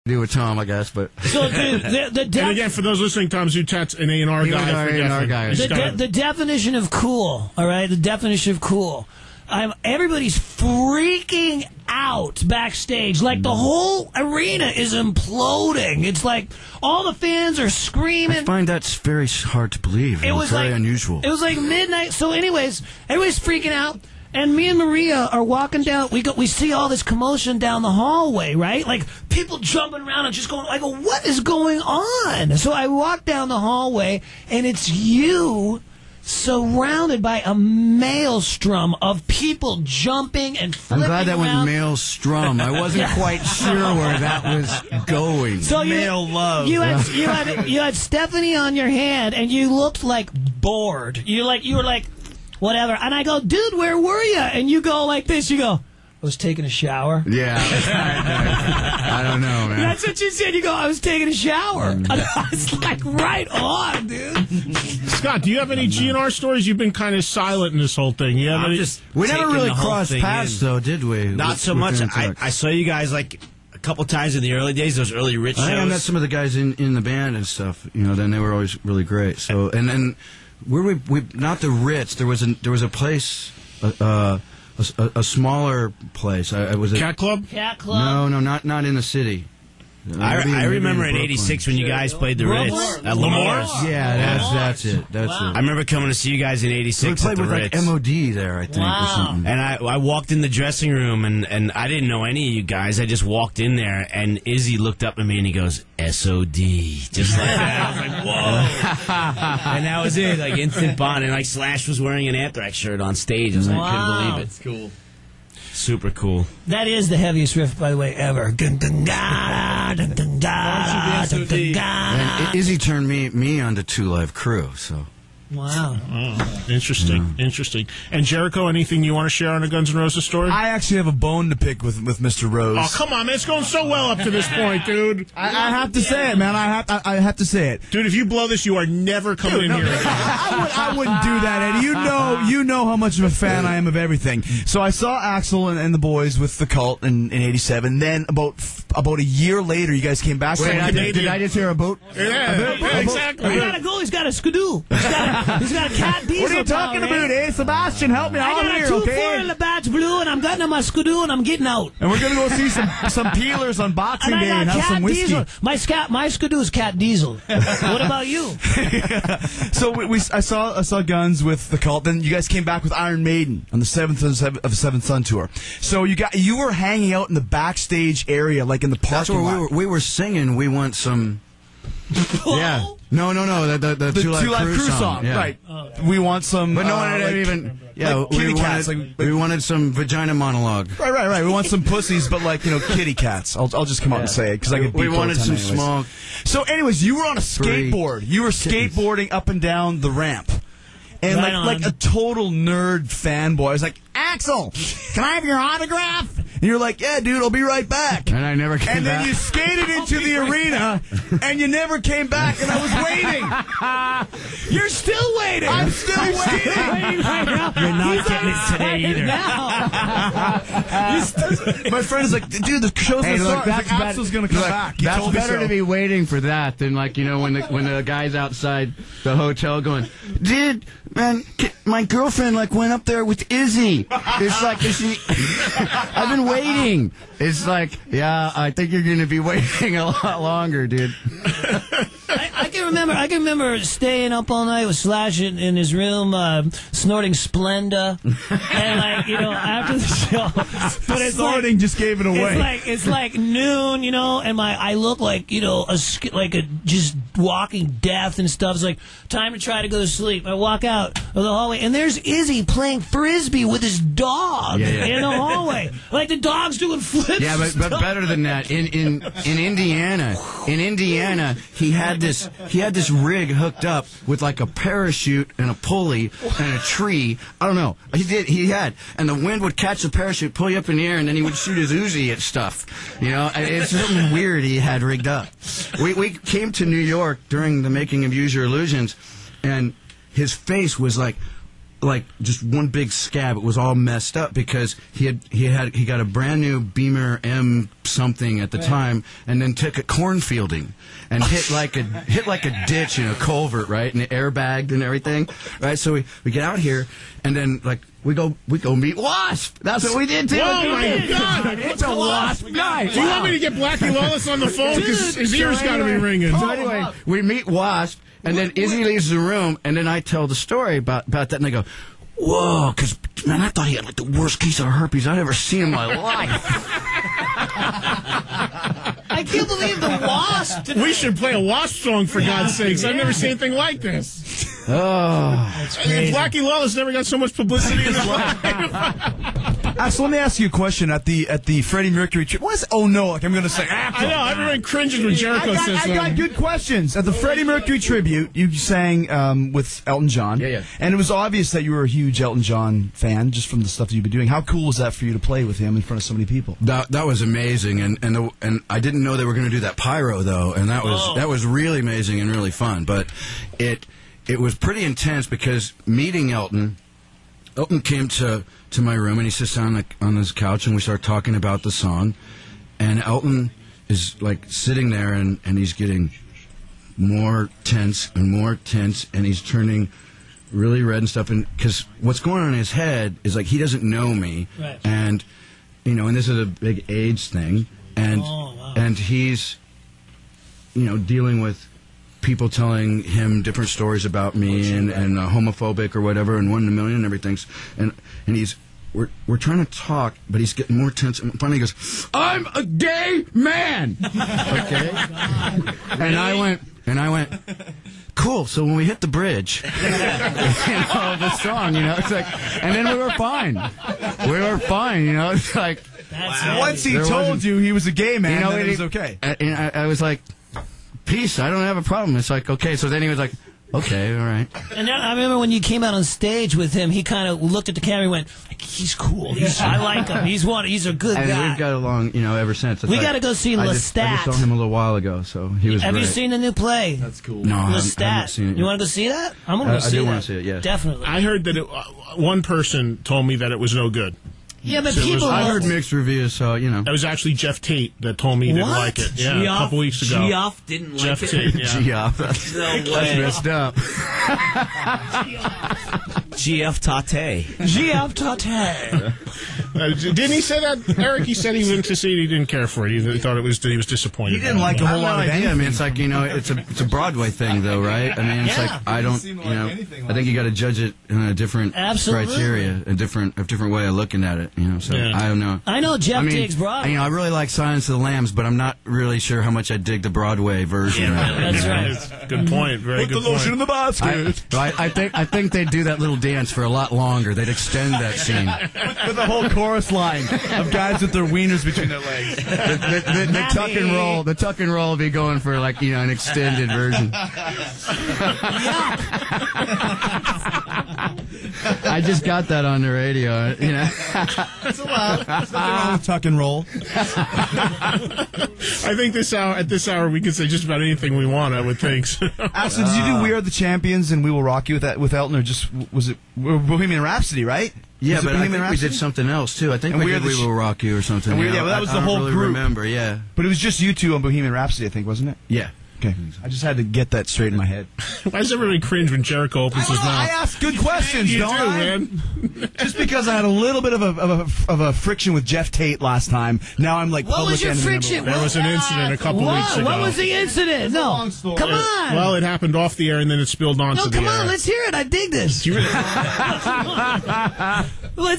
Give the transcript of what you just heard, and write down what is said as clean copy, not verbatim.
do with Tom, I guess, but So, dude, And again, for those listening, Tom Zutat's an A&R guy. The definition of cool, all right? The definition of cool. Everybody's freaking out backstage. Like, the whole arena is imploding. It's like all the fans are screaming. I find that's very hard to believe. It was very unusual. It was like midnight. So anyways, everybody's freaking out. And me and Maria are walking down. We see all this commotion down the hallway, right? Like, people jumping around and just going, I go, what is going on? So I walk down the hallway, and it's you surrounded by a maelstrom of people jumping and flipping I'm glad that around. went maelstrom. I wasn't quite sure where that was going. So male love. You had Stephanie on your hand, and you looked like bored. You were like, whatever. And I go, dude, where were you? And you go like this. You go, I was taking a shower. Yeah. I don't know, man. That's what you said. You go, I was taking a shower. And I was like, right on, dude. Scott, do you have any GNR stories? You've been kind of silent in this whole thing. You have any? We never really crossed paths, though, did we? Not so much. I saw you guys like a couple times in the early days, those early Rich shows. I met some of the guys in the band and stuff. You know, then they were always really great. So, and then where we not the Ritz. There was a place. A smaller place. Cat Club? Cat Club? No, not in the city. I remember in '86 when you guys played the Ritz at Lamar's. Yeah, that's it. That's it. I remember coming to see you guys in '86 we at played the with Ritz. like MOD there, I think, or something. And I walked in the dressing room, and I didn't know any of you guys. I just walked in there, and Izzy looked up at me, and he goes, SOD. Just like that. I was like, whoa. And that was it, like instant bond. And like Slash was wearing an Anthrax shirt on stage. I was like, I couldn't believe it. That's cool. Super cool. That is the heaviest riff, by the way, ever. And Izzy turned me onto Two Live Crew, so. Wow. Oh, interesting. And Jericho, anything you want to share on a Guns N' Roses story? I actually have a bone to pick with Mr. Rose. Oh, come on, man. It's going so well up to this point, dude. I have to say it, man. I have to say it. Dude, if you blow this, you are never coming in here again. I wouldn't do that, Eddie. You know how much of a fan I am of everything. So I saw Axl and the boys with the Cult in '87. Then about a year later, you guys came back. Wait, did I just hear a boat? Yeah, exactly. I gotta go. He's got a skidoo. He's got a cat diesel. What are you talking about, eh? Sebastian, help me out here, okay? I got a 2-4 Labatt's Blue, and I'm getting on my skidoo, and I'm getting out. And we're gonna go see some peelers on Boxing Day and have some whiskey. Diesel. My skidoo is Cat Diesel. What about you? So I saw Guns with the Cult. Then you guys came back with Iron Maiden on the Seventh Son tour. So you were hanging out in the backstage area, like in the parking lot. We were singing. We want some. Yeah. No. The Two Live Crew song. Yeah. Right. We want some. But no one had even. Yeah, like kitty cats. We wanted some vagina monologue. Right. We want some pussies, but like kitty cats. I'll just come out and say it because I could. We wanted some anyways. small. So, anyways, you were on a skateboard. You were skateboarding up and down the ramp. And like a total nerd fanboy. I was like, Axl, can I have your autograph? And you're like, yeah, dude, I'll be right back. And I never came back. And then you skated into the arena, and you never came back, and I was waiting. You're still waiting. I'm still waiting. You're not getting it today either. My friend is like, dude, the show's going to start. Axl's going to come back. That's better to be waiting for that than when the guy's outside the hotel going, dude, man, my girlfriend went up there with Izzy. It's like, I've been waiting. It's like, yeah, I think you're going to be waiting a lot longer, dude. I can remember staying up all night with Slash in his room, snorting Splenda, and after the show. But it's snorting just gave it away. It's like noon, and I look like a just walking death and stuff. It's like time to try to go to sleep. I walk out of the hallway, and there's Izzy playing frisbee with his dog in the hallway. Like the dog's doing flips. Yeah, but better than that. In Indiana, he had this rig hooked up with like a parachute and a pulley and a tree. I don't know. He had, and the wind would catch the parachute, pull you up in the air, and then he would shoot his Uzi at stuff. It's something weird he had rigged up. We came to New York during the making of Use Your Illusions, and his face was like like just one big scab. It was all messed up because he got a brand new Beamer M something at the time, and then took it cornfielding and hit like a ditch in a culvert, right, and airbagged and everything, right. So we get out here, and then like we go meet Wasp. That's what we did too. Oh my God! It's a Wasp night. Do you want me to get Blackie Lawless on the phone because his ears got to be ringing? So anyway, we meet Wasp. And then Izzy leaves the room, and then I tell the story about that, and they go, whoa, because, man, I thought he had, like, the worst case of herpes I'd ever seen in my life. I can't believe the Wasp. We should play a Wasp song, for God's sakes. I've never seen anything like this. Oh. That's crazy. Blackie Lawless never got so much publicity in his life. Axl, let me ask you a question. At the Freddie Mercury trip, what is? Oh no! Like I'm going to say. I know. Everyone cringes when Jericho says I got good questions. At the Freddie Mercury tribute, you sang with Elton John. Yeah. And it was obvious that you were a huge Elton John fan, just from the stuff that you've been doing. How cool was that for you to play with him in front of so many people? That was amazing, and I didn't know they were going to do that pyro though, and that was really amazing and really fun. But it was pretty intense because meeting Elton came to my room, and he sits down on his couch, and we start talking about the song, and Elton is like sitting there, and he's getting more tense, and he's turning really red and stuff, and because what's going on in his head is like he doesn't know me, right. And and this is a big age thing, and and he's dealing with people telling him different stories about me and homophobic or whatever, and 1 in a million and everything, and we're trying to talk, but he's getting more tense, and finally he goes, I'm a gay man. Okay. And I went, cool. So when we hit the bridge, the song, it's like, and then we were fine. It's like, Once he told you he was a gay man, then it was okay. And I was like, peace, I don't have a problem. It's like, okay. So then he was like, okay, all right. And then I remember when you came out on stage with him, he kind of looked at the camera and went, he's cool. I like him. He's a good and guy. We've got along, ever since. We got to go see Lestat. I just saw him a little while ago, so he was Have great. you seen the new play? That's cool. No, I Lestat. haven't seen it. You want to go see that? I'm going to go see I that. do want to see it, yes. Definitely. I heard that one person told me that it was no good. Yeah, but So people... I heard mixed reviews, so, It was actually Jeff Tate that told me he didn't What? like it. Yeah, a couple weeks ago. Geoff didn't like Jeff it. Tate, yeah. Geoff. That's messed up. Geoff Tate. Geoff Tate. Didn't he say that, Eric? He said he went to see it. He didn't care for it. He thought he was disappointed. He didn't like a whole lot of idea. anything. I mean, it's like, it's a Broadway thing, though, right? I mean, it's like, I don't, I think you got to judge it in a different criteria, a different way of looking at it, so I don't know. I know Jeff digs Broadway. I really like Silence of the Lambs, but I'm not really sure how much I dig the Broadway version. That's right. Good point. Very good point. Put the lotion in the basket. I think they'd do that little dance for a lot longer. They'd extend that scene. With a whole chorus line of guys with their wieners between their legs. The tuck and roll. The tuck and roll will be going for an extended version. I just got that on the radio. That's allowed. There's nothing wrong with tuck and roll. I think at this hour we can say just about anything we want, I would think. Axl, did you do We Are the Champions and We Will Rock You with Elton, or just was it Bohemian Rhapsody, right? Yeah, Was it but I Bohemian think Rhapsody? we did something else too. I think And we We Will Rock You or something. And well, that was the whole I don't really group. remember, yeah. But it was just you two on Bohemian Rhapsody, I think, wasn't it? Yeah. Okay. I just had to get that straight in my head. Why does everybody cringe when Jericho opens his I mouth? ask good questions, You don't do, I? man. Just because I had a little bit of a friction with Jeff Tate last time, now I'm like What public was your enemy number friction? one. There was an incident a couple weeks ago. What was the incident? No. long story. Come on. Well, it happened off the air and then it spilled onto No, the come air. on. Let's hear it. I dig this. You- Let's